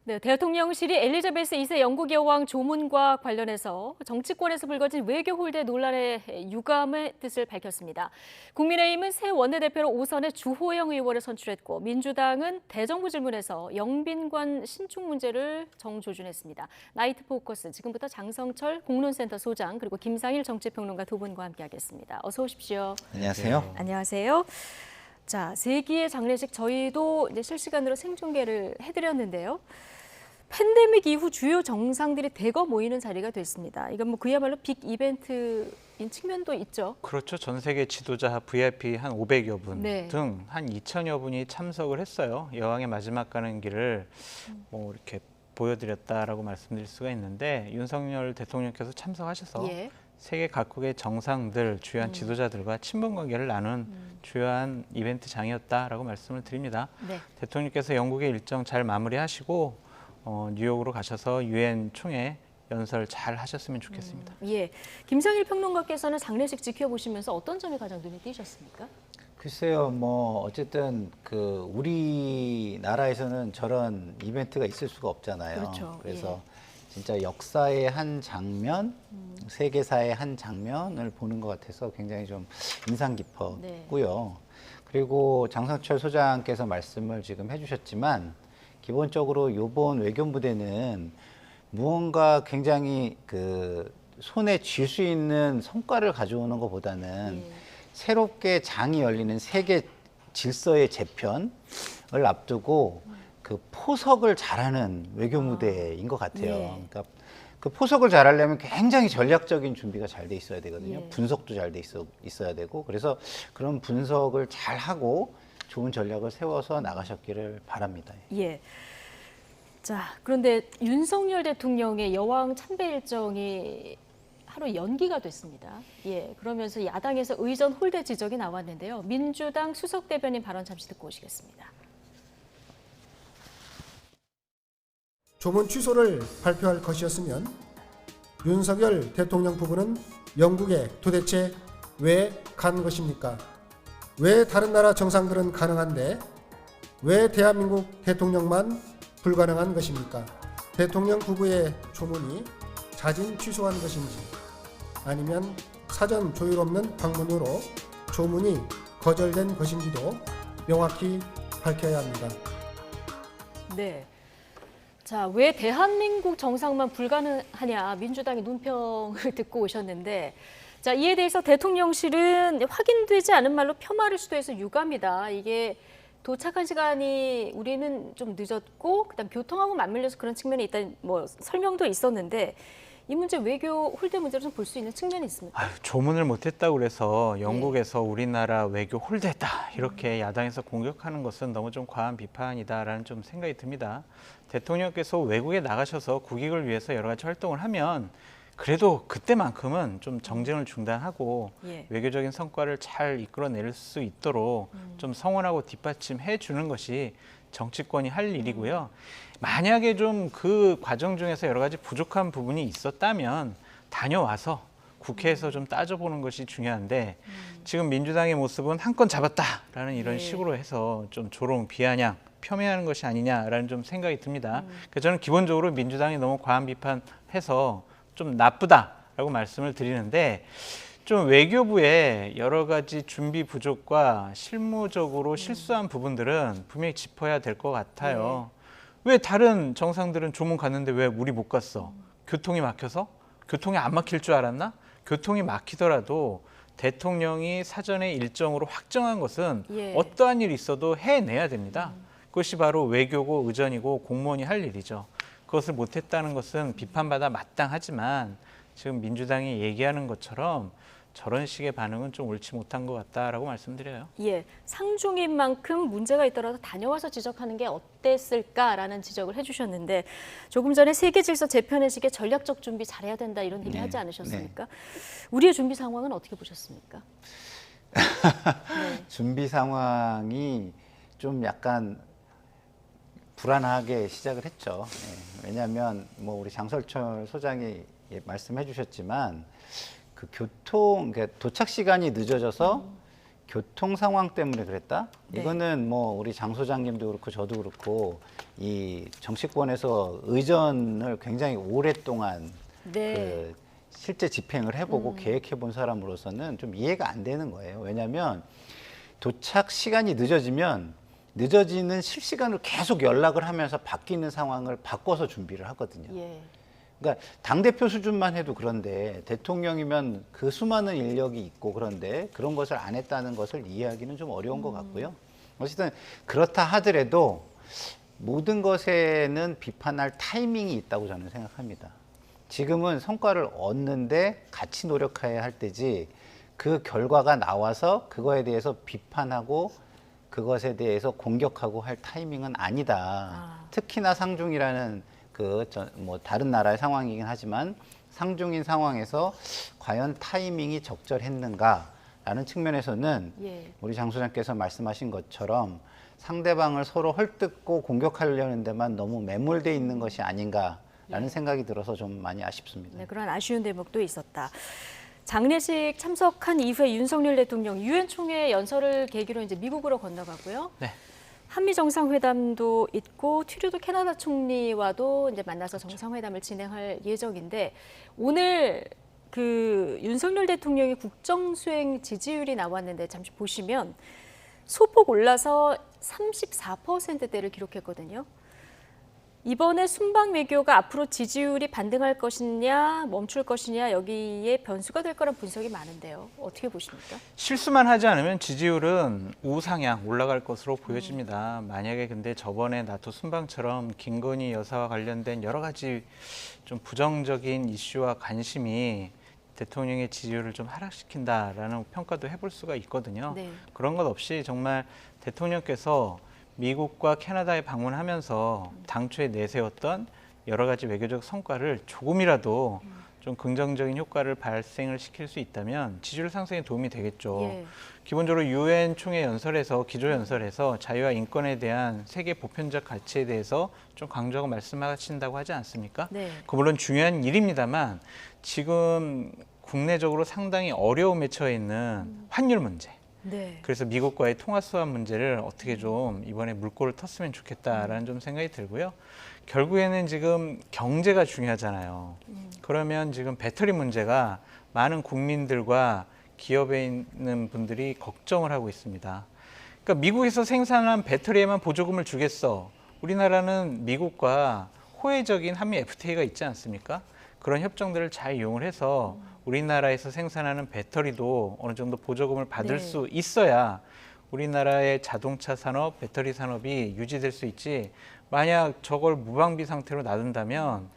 네, 대통령실이 엘리자베스 2세 영국 여왕 조문과 관련해서 정치권에서 불거진 외교 홀대 논란의 유감의 뜻을 밝혔습니다. 국민의힘은 새 원내대표로 5선의 주호영 의원을 선출했고 민주당은 대정부 질문에서 영빈관 신축 문제를 정조준했습니다. 나이트 포커스, 지금부터 장성철 공론센터 소장 그리고 김상일 정치평론가 두 분과 함께하겠습니다. 어서 오십시오. 안녕하세요. 네. 안녕하세요. 자, 세기의 장례식 저희도 이제 실시간으로 생중계를 해드렸는데요. 팬데믹 이후 주요 정상들이 대거 모이는 자리가 됐습니다. 이건 뭐 그야말로 빅 이벤트인 측면도 있죠. 그렇죠. 전 세계 지도자 VIP 한 500여 분 네. 등 한 2천여 분이 참석을 했어요. 여왕의 마지막 가는 길을 뭐 이렇게 보여드렸다라고 말씀드릴 수가 있는데 윤석열 대통령께서 참석하셔서 예. 세계 각국의 정상들, 주요한 지도자들과 친분 관계를 나눈 주요한 이벤트장이었다라고 말씀을 드립니다. 네. 대통령께서 영국의 일정 잘 마무리하시고 뉴욕으로 가셔서 유엔 총회 연설 잘 하셨으면 좋겠습니다. 예. 김상일 평론가께서는 장례식 지켜보시면서 어떤 점이 가장 눈에 띄셨습니까? 글쎄요, 뭐 어쨌든 그 우리나라에서는 저런 이벤트가 있을 수가 없잖아요. 그렇죠. 그래서 진짜 역사의 한 장면, 세계사의 한 장면을 보는 것 같아서 굉장히 좀 인상 깊었고요. 그리고 장성철 소장께서 말씀을 지금 해주셨지만 기본적으로 이번 외교무대는 무언가 굉장히 그 손에 쥘 수 있는 성과를 가져오는 것보다는 새롭게 장이 열리는 세계 질서의 재편을 앞두고 그 포석을 잘하는 외교무대인 것 같아요. 그러니까 그 포석을 잘하려면 굉장히 전략적인 준비가 잘 돼 있어야 되거든요. 분석도 잘 돼 있어야 되고 그래서 그런 분석을 잘 하고 좋은 전략을 세워서 나가셨기를 바랍니다. 예. 자, 그런데 윤석열 대통령의 여왕 참배 일정이 하루 연기가 됐습니다. 예, 그러면서 야당에서 의전 홀대 지적이 나왔는데요. 민주당 수석 대변인 발언 잠시 듣고 오시겠습니다. 조문 취소를 발표할 것이었으면 윤석열 대통령 부부는 영국에 도대체 왜 간 것입니까? 왜 다른 나라 정상들은 가능한데 왜 대한민국 대통령만 불가능한 것입니까? 대통령 부부의 조문이 자진 취소한 것인지 아니면 사전 조율 없는 방문으로 조문이 거절된 것인지도 명확히 밝혀야 합니다. 네. 자, 왜 대한민국 정상만 불가능하냐 민주당의 논평을 듣고 오셨는데 자, 이에 대해서 대통령실은 확인되지 않은 말로 폄하를 시도해서 유감이다. 이게 도착한 시간이 우리는 좀 늦었고 그다음 교통하고 맞물려서 그런 측면이 있다는 뭐 설명도 있었는데 이 문제 외교 홀대 문제로 좀 볼 수 있는 측면이 있습니다. 아유, 조문을 못했다고 그래서 영국에서 우리나라 외교 홀대다 이렇게 야당에서 공격하는 것은 너무 좀 과한 비판이다라는 좀 생각이 듭니다. 대통령께서 외국에 나가셔서 국익을 위해서 여러 가지 활동을 하면 그래도 그때만큼은 좀 정쟁을 중단하고 외교적인 성과를 잘 이끌어낼 수 있도록 좀 성원하고 뒷받침해 주는 것이 정치권이 할 일이고요. 만약에 좀 그 과정 중에서 여러 가지 부족한 부분이 있었다면 다녀와서 국회에서 좀 따져보는 것이 중요한데 지금 민주당의 모습은 한 건 잡았다라는 이런 식으로 해서 좀 조롱, 비아냥, 폄훼하는 것이 아니냐라는 좀 생각이 듭니다. 그래서 저는 기본적으로 민주당이 너무 과한 비판해서 좀 나쁘다라고 말씀을 드리는데 좀 외교부의 여러 가지 준비 부족과 실무적으로 실수한 부분들은 분명히 짚어야 될 것 같아요. 왜 다른 정상들은 조문 갔는데 왜 우리 못 갔어? 교통이 막혀서? 교통이 안 막힐 줄 알았나? 교통이 막히더라도 대통령이 사전에 일정으로 확정한 것은 어떠한 일이 있어도 해내야 됩니다. 그것이 바로 외교고 의전이고 공무원이 할 일이죠. 그것을 못했다는 것은 비판받아 마땅하지만 지금 민주당이 얘기하는 것처럼 저런 식의 반응은 좀 옳지 못한 것 같다라고 말씀드려요. 예, 상중인 만큼 문제가 있더라도 다녀와서 지적하는 게 어땠을까라는 지적을 해주셨는데 조금 전에 세계 질서 재편의 시기에 전략적 준비 잘해야 된다 이런 얘기 하지 않으셨습니까? 우리의 준비 상황은 어떻게 보셨습니까? 준비 상황이 좀 약간 불안하게 시작을 했죠. 왜냐하면 뭐 우리 장설철 소장이 말씀해 주셨지만 그 교통, 그러니까 도착 시간이 늦어져서 교통 상황 때문에 그랬다? 네. 이거는 뭐 우리 장 소장님도 그렇고 저도 그렇고 이 정치권에서 의전을 굉장히 오랫동안 네. 그 실제 집행을 해보고 계획해 본 사람으로서는 좀 이해가 안 되는 거예요. 왜냐하면 도착 시간이 늦어지면 늦어지는 실시간으로 계속 연락을 하면서 바뀌는 상황을 바꿔서 준비를 하거든요. 예. 그러니까 당대표 수준만 해도 그런데 대통령이면 그 수많은 인력이 있고 그런데 그런 것을 안 했다는 것을 이해하기는 좀 어려운 것 같고요. 어쨌든 그렇다 하더라도 모든 것에는 비판할 타이밍이 있다고 저는 생각합니다. 지금은 성과를 얻는데 같이 노력해야 할 때지 그 결과가 나와서 그거에 대해서 비판하고 그것에 대해서 공격하고 할 타이밍은 아니다. 특히나 상중이라는 뭐 다른 나라의 상황이긴 하지만 상중인 상황에서 과연 타이밍이 적절했는가라는 측면에서는 예. 우리 장 소장께서 말씀하신 것처럼 상대방을 서로 헐뜯고 공격하려는 데만 너무 매몰돼 있는 것이 아닌가라는 생각이 들어서 좀 많이 아쉽습니다. 네, 그런 아쉬운 대목도 있었다. 장례식 참석한 이후에 윤석열 대통령 유엔 총회 연설을 계기로 이제 미국으로 건너가고요. 네. 한미 정상회담도 있고 트루도 캐나다 총리와도 이제 만나서 정상회담을 진행할 예정인데 오늘 그 윤석열 대통령의 국정 수행 지지율이 나왔는데 잠시 보시면 소폭 올라서 34%대를 기록했거든요. 이번에 순방 외교가 앞으로 지지율이 반등할 것이냐 멈출 것이냐 여기에 변수가 될 거란 분석이 많은데요. 어떻게 보십니까? 실수만 하지 않으면 지지율은 우상향 올라갈 것으로 보여집니다. 만약에 근데 저번에 나토 순방처럼 김건희 여사와 관련된 여러 가지 좀 부정적인 이슈와 관심이 대통령의 지지율을 좀 하락시킨다라는 평가도 해볼 수가 있거든요. 네. 그런 것 없이 정말 대통령께서 미국과 캐나다에 방문하면서 당초에 내세웠던 여러 가지 외교적 성과를 조금이라도 좀 긍정적인 효과를 발생을 시킬 수 있다면 지지율 상승에 도움이 되겠죠. 예. 기본적으로 유엔 총회 연설에서 기조 연설에서 자유와 인권에 대한 세계 보편적 가치에 대해서 좀 강조하고 말씀하신다고 하지 않습니까? 네. 그 물론 중요한 일입니다만 지금 국내적으로 상당히 어려움에 처해 있는 환율 문제. 네. 그래서 미국과의 통화 수완 문제를 어떻게 좀 이번에 물꼬를 텄으면 좋겠다라는 좀 생각이 들고요. 결국에는 지금 경제가 중요하잖아요. 그러면 지금 배터리 문제가 많은 국민들과 기업에 있는 분들이 걱정을 하고 있습니다. 그러니까 미국에서 생산한 배터리에만 보조금을 주겠어. 우리나라는 미국과 호혜적인 한미 FTA가 있지 않습니까? 그런 협정들을 잘 이용을 해서 우리나라에서 생산하는 배터리도 어느 정도 보조금을 받을 네. 수 있어야 우리나라의 자동차 산업, 배터리 산업이 유지될 수 있지. 만약 저걸 무방비 상태로 놔둔다면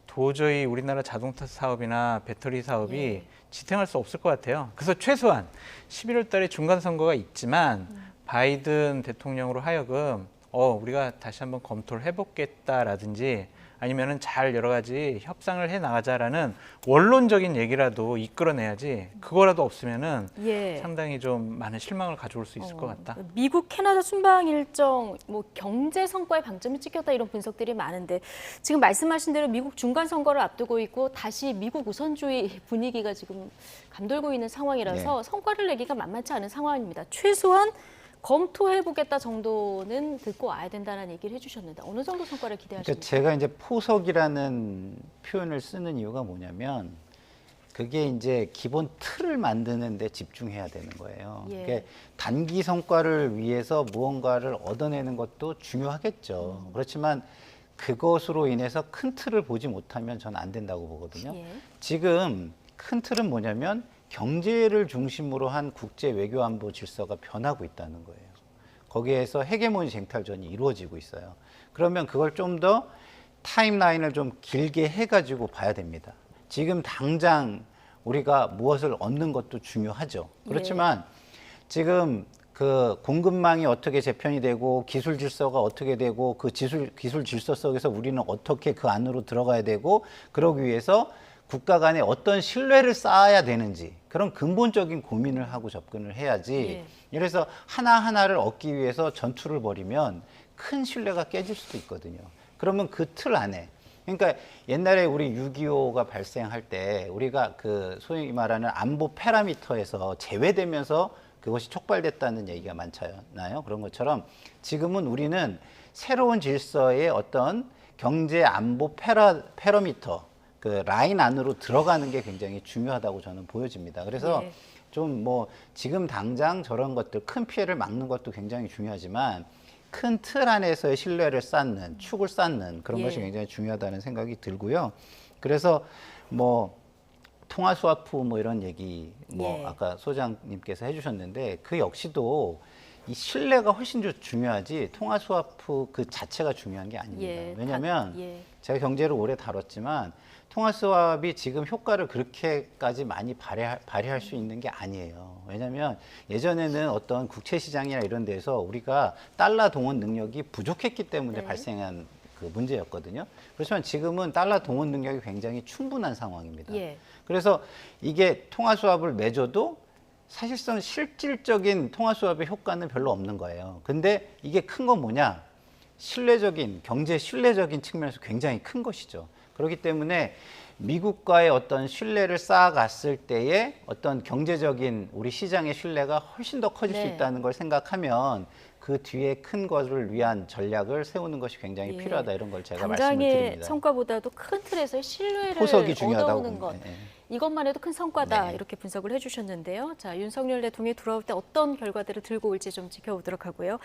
도저히 우리나라 자동차 사업이나 배터리 사업이 예. 지탱할 수 없을 것 같아요. 그래서 최소한 11월 달에 중간 선거가 있지만 바이든 대통령으로 하여금 우리가 다시 한번 검토를 해보겠다라든지 아니면은 잘 여러 가지 협상을 해 나가자라는 원론적인 얘기라도 이끌어내야지 그거라도 없으면은 예. 상당히 좀 많은 실망을 가져올 수 있을 것 같다. 미국 캐나다 순방 일정 뭐 경제 성과에 방점이 찍혔다 이런 분석들이 많은데 지금 말씀하신 대로 미국 중간 선거를 앞두고 있고 다시 미국 우선주의 분위기가 지금 감돌고 있는 상황이라서 성과를 내기가 만만치 않은 상황입니다. 최소한 검토해보겠다 정도는 듣고 와야 된다는 얘기를 해주셨는데 어느 정도 성과를 기대하십니까? 그러니까 제가 이제 포석이라는 표현을 쓰는 이유가 뭐냐면 그게 이제 기본 틀을 만드는 데 집중해야 되는 거예요. 예. 그러니까 단기 성과를 위해서 무언가를 얻어내는 것도 중요하겠죠. 그렇지만 그것으로 인해서 큰 틀을 보지 못하면 저는 안 된다고 보거든요. 예. 지금 큰 틀은 뭐냐면 경제를 중심으로 한 국제 외교 안보 질서가 변하고 있다는 거예요. 거기에서 헤게모니 쟁탈전이 이루어지고 있어요. 그러면 그걸 좀 더 타임라인을 좀 길게 해가지고 봐야 됩니다. 지금 당장 우리가 무엇을 얻는 것도 중요하죠. 그렇지만 지금 그 공급망이 어떻게 재편이 되고 기술 질서가 어떻게 되고 그 기술 질서 속에서 우리는 어떻게 그 안으로 들어가야 되고 그러기 위해서 국가 간에 어떤 신뢰를 쌓아야 되는지 그런 근본적인 고민을 하고 접근을 해야지. 그래서 하나하나를 얻기 위해서 전투를 벌이면 큰 신뢰가 깨질 수도 있거든요. 그러면 그 틀 안에 그러니까 옛날에 우리 6.25가 발생할 때 우리가 그 소위 말하는 안보 파라미터에서 제외되면서 그것이 촉발됐다는 얘기가 많잖아요. 그런 것처럼 지금은 우리는 새로운 질서의 어떤 경제 안보 패러미터, 그 라인 안으로 들어가는 게 굉장히 중요하다고 저는 보여집니다. 그래서 예. 좀 뭐 지금 당장 저런 것들 큰 피해를 막는 것도 굉장히 중요하지만 큰 틀 안에서의 신뢰를 쌓는, 축을 쌓는 그런 예. 것이 굉장히 중요하다는 생각이 들고요. 그래서 뭐 통화 스와프 뭐 이런 얘기 뭐 예. 아까 소장님께서 해주셨는데 그 역시도 이 신뢰가 훨씬 더 중요하지 통화 스와프 그 자체가 중요한 게 아닙니다. 예. 왜냐하면 예. 제가 경제를 오래 다뤘지만 통화 스왑이 지금 효과를 그렇게까지 많이 발휘할 수 있는 게 아니에요. 왜냐하면 예전에는 어떤 국채 시장이나 이런 데서 우리가 달러 동원 능력이 부족했기 때문에 네. 발생한 그 문제였거든요. 그렇지만 지금은 달러 동원 능력이 굉장히 충분한 상황입니다. 예. 그래서 이게 통화 스왑을 맺어도 사실상 실질적인 통화 스왑의 효과는 별로 없는 거예요. 근데 이게 큰 건 뭐냐? 신뢰적인, 경제 신뢰적인 측면에서 굉장히 큰 것이죠. 그렇기 때문에 미국과의 어떤 신뢰를 쌓아갔을 때의 어떤 경제적인 우리 시장의 신뢰가 훨씬 더 커질 수 네. 있다는 걸 생각하면 그 뒤에 큰 것을 위한 전략을 세우는 것이 굉장히 예. 필요하다 이런 걸 제가 말씀을 당장의 드립니다. 성과보다도 큰 틀에서의 신뢰를 포석이 중요하다고 얻어오는 것. 봅니다. 예. 이것만 해도 큰 성과다 네. 이렇게 분석을 해주셨는데요. 자, 윤석열 대통령이 돌아올 때 어떤 결과들을 들고 올지 좀 지켜보도록 하고요.